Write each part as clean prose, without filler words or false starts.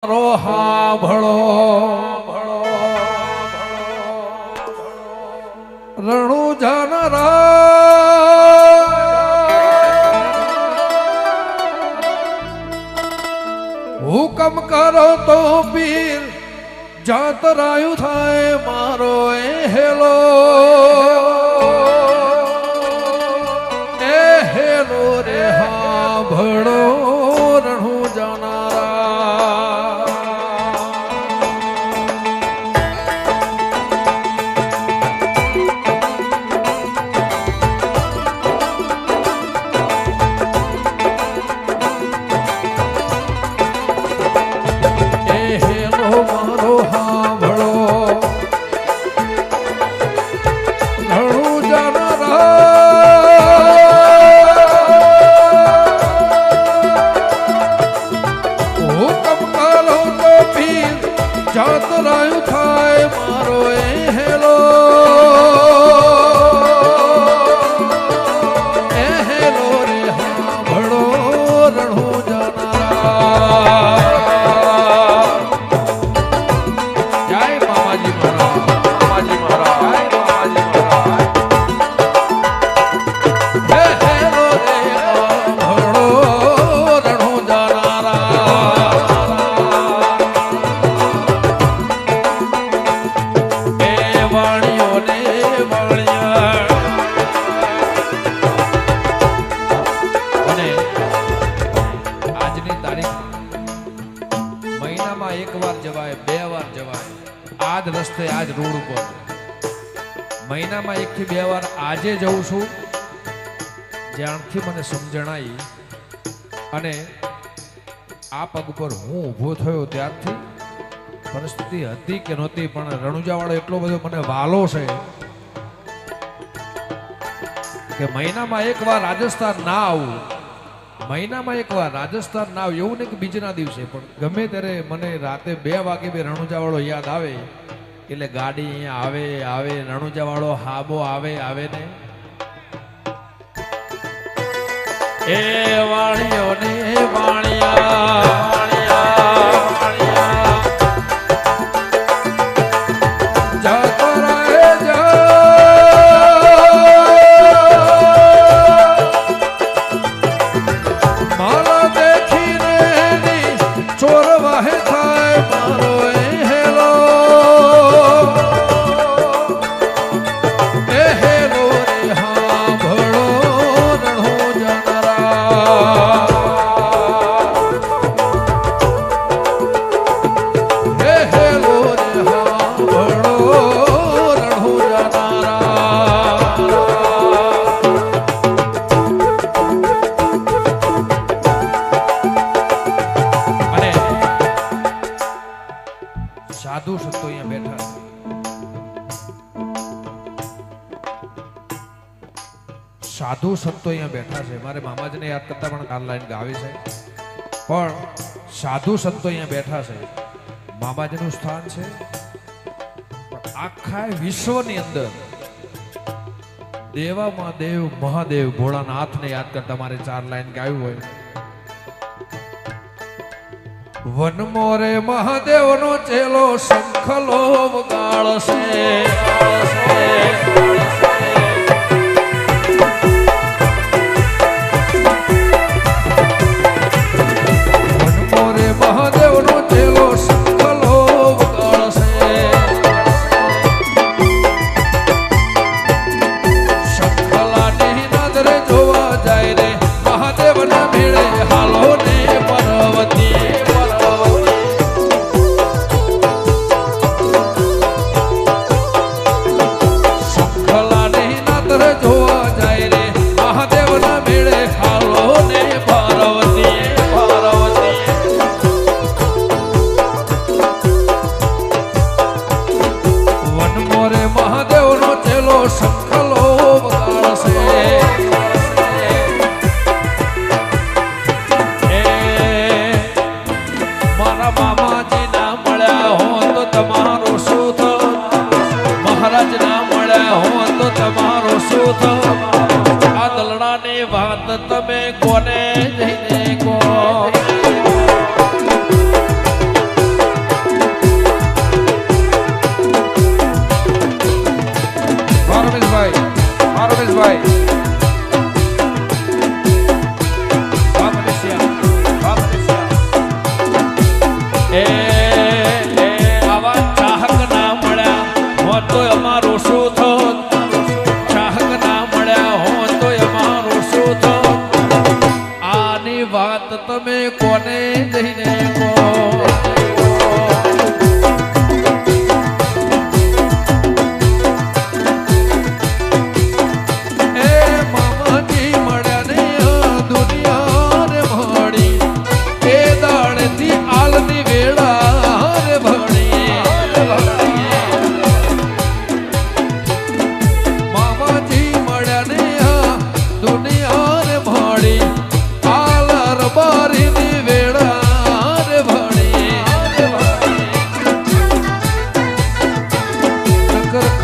હાંભળો રણુજન હુકમ કરો તો પીર જાતરાયું થાય મારો હેલો રે હાંભળો રણુજન જાતરાયું થાય મારો હેલો રે હાંભળો રણુજન જય મામાજી મહારાજ હેલો રે હાંભળો રણુજન આજ રસ્તે આજ રોડ ઉપર મહિનામાં 1 થી 2 વાર આજે જઉં છું જ્યાંથી મને સમજણ આવી અને આ પગ પર હું ઊભો થયો ત્યારથી પરિસ્થિતિ હતી કે નહોતી પણ રણુજાવાળો એટલો બધો મને વાલો છે કે મહિનામાં 1 વાર રાજસ્થાન ના આવું મહિનામાં 1 વાર રાજસ્થાન ના આવું એવું નહીં કે બીજના દિવસે પણ ગમે ત્યારે મને રાતે 2 વાગે બે રણુજાવાળો યાદ આવે એટલે ગાડી અહીંયા આવે રણુજાવાળો હાબો આવે ને એ વાણિયો ને વાણિયા સાધુ સંતો અહીંયા બેઠા સાધુ સંતો અહીંયા બેઠા છે મારે મામાજીને યાદ કરતા પણ કાલ લાઈન ગાવી છે પણ સાધુ સંતો અહીંયા બેઠા છે મામાજીનું સ્થાન છે આખા વિશ્વની અંદર દેવામાં દેવ મહાદેવ ભોળાનાથને યાદ કરતા મારે 4 લાઈન ગાયું હોય વન મોરે મહાદેવ નો ચેલો શંખલો વગાડશે વન મોરે મહાદેવ નો ચેલો શંખલો વગાડશે શંખલાની નજરે જોવા જાય રે મહાદેવ ના મેળે હાલો ને પર્વતી તમારો સુખ આ દલડાની વાત તમે કોને જઈને કહો એ આવા ચાહક ના મળ્યા હોત તો અમારું શું થોત, ચાહક ના મળ્યા હોત તો અમારું શું થોત. આની વાત તમે કોને જઈને કહો.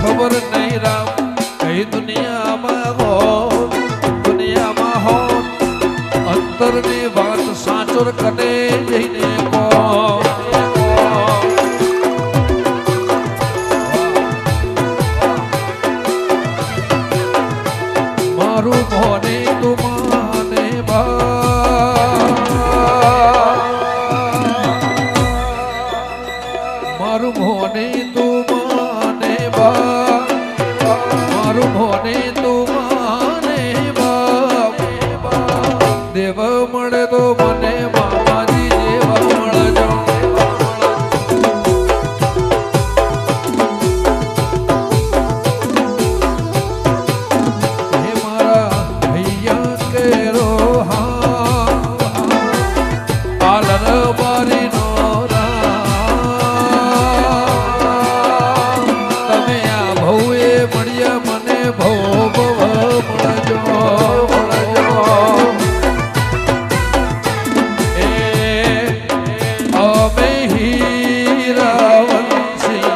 ખબર નહીં રામ કઈ દુનિયામાં હો, દુનિયામાં હો અંતરની વાત સાચોર કને જઈને કહો. મારું મોને તું માને મારું મોને તું માને મારું મોને તું માને દેવ મળે તો મને મામાજી જેવા મળજો. હે મારા ભૈયા કેરો હા આલર બારી નો તમે આ ભૌએ મળ્યા મને ભવ મળજો મળજો. અમે હીરાવંશી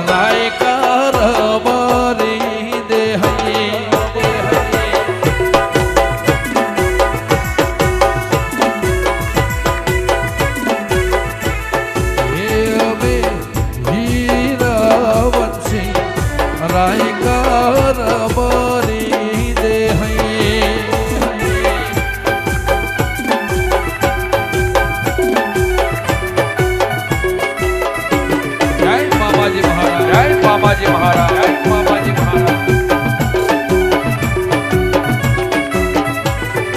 રાયકાર મારી દેહી અમે હીરાવંશી રાયકાર મારી દેહી. જય મામાજી મહારાજ, જય મામાજી મહારાજ, જય મામાજી મહારાજ.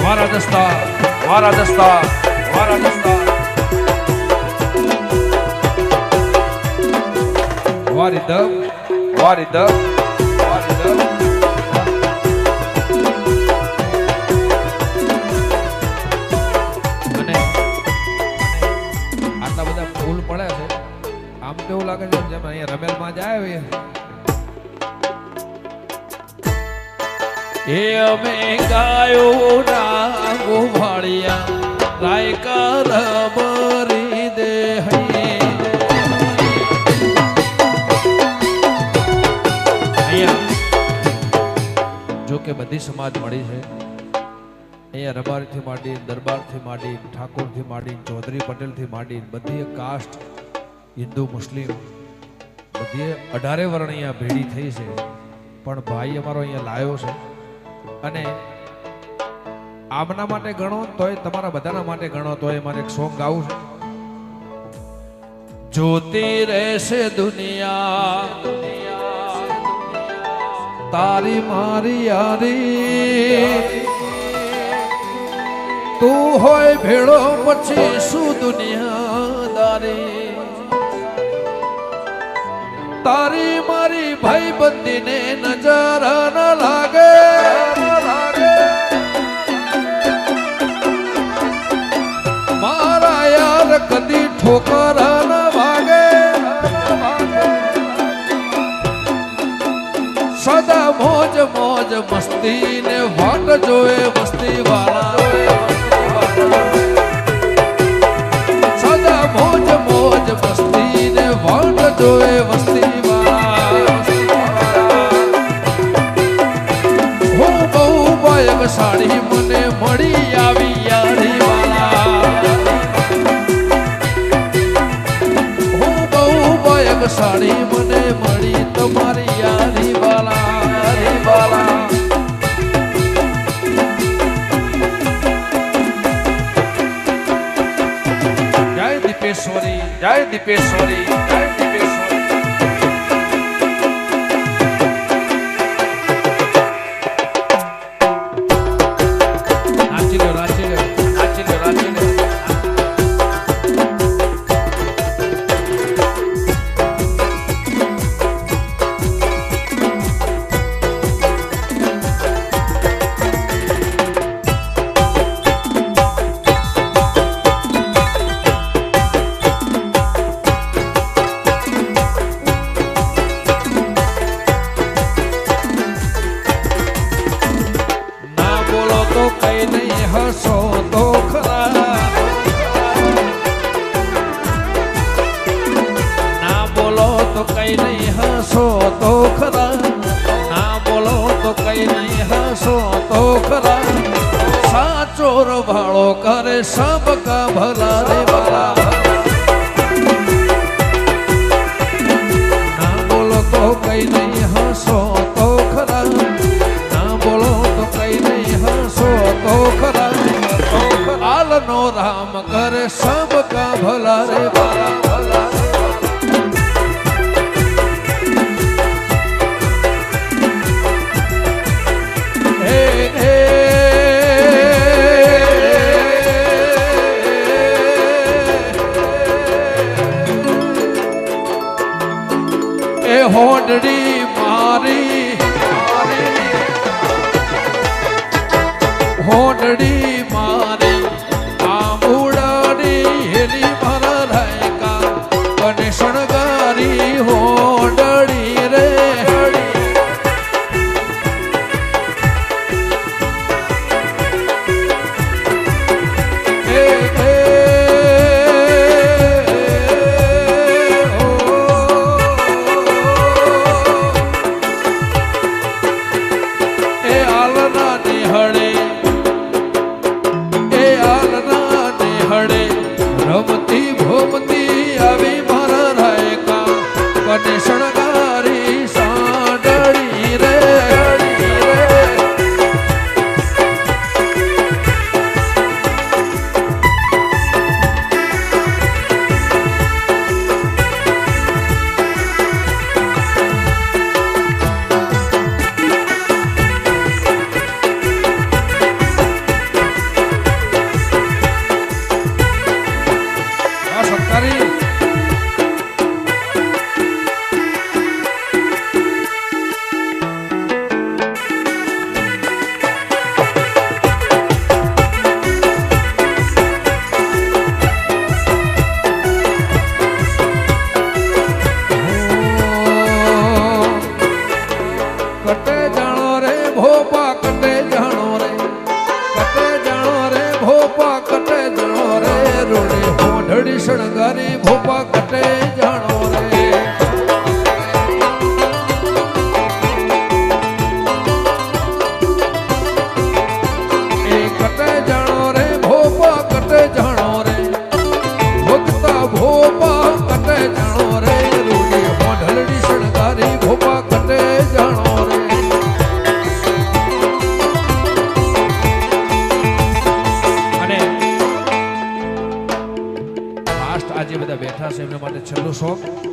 મારા દસ્તા મારા દસ્તા મારા દસ્તા વારી દમ વારી દમ વારી દમ. અને આટલા બધા ફૂલ પડ્યા છે આમ તો એવું લાગે છે જેમ અહીંયા રમેલમાં જાય હોય. એ અમે ગાયો ના ગોવાળિયા રાયકાર મારી દેહી. જો કે બધી સમાજ મળી છે અહીંયા રબારીથી માંડી દરબારથી માંડી ઠાકોરથી માંડી ચૌધરી પટેલથી માંડી બધી કાસ્ટ હિન્દુ મુસ્લિમ બધી 18 વર્ણ અહીંયા ભેડી થઈ છે. પણ ભાઈ અમારો અહીંયા લાયો છે અને આમના માટે ગણો તોય તમારા બધાના માટે ગણો તોય મારે એક સોંગ ગાવું છે. જોતી રહેશે દુનિયા તારી મારી યારી તું હોય ભેળો પછી શું દુનિયાદારી. તારી મારી ભાઈ બંદીને નજર ન લાગે મારા યાર કદી ઠોકર ન વાગે. સદા મોજ મોજ મસ્તી ને વાટ જોએ મસ્તી વાળા. સદા મોજ મોજ મસ્તી ને વાટ જોએ મસ્તી વાળા. હું બહુ બાયક સાડી મને મળી આવી યારી વાળા. હું બહુ બાયક સાડી મને મળી તમારી યારી વાળા રે વાળા. જય દીપેશ્વર દીપેશ્વરી જય દીપેશ્વરી જય દીપેશ્વરી નાચી લ્યો નાચી લ્યો નાચી લ્યો નાચી લ્યો તો કઈ નહીં હસો તો ખરા ના બોલો તો કઈ નહીં હસો તો ખરા ના બોલો તો કઈ નહીં હસો તો ખરા સાચો રભાળો કરે સબ કા ભલા રે ભલા ના બોલો તો કઈ નહીં હસો તો ખરા ના બોલો તો કઈ નહીં હસો તો ખરા આલનો રામ કરે સબ કા ભલા રે ભલા ભલા એ હોડડી મારી હોડડી મારી આંબુડાની હેલી મારા રાયકા અને શણગારી હોડડી રે રમતી ભોમતી આવી મારા રાયકા કને શણગારી સાંડળી રે કટે જાણો રે ભોપા કટે જાણો રે કટે જાણો રે ભોપા કટે જાણો રે રોડે હોઢડી શણગારી ભોપા કટે જાણો રે એ કટે જાણો રે ભોપા કટે જાણો રે ભોગતા ભોપા કટે જાણો રે રોડે હોઢડી શણગારી ભોપા કટે જાણો આજે બધા બેઠા છે એમના માટે છેલ્લું શોખ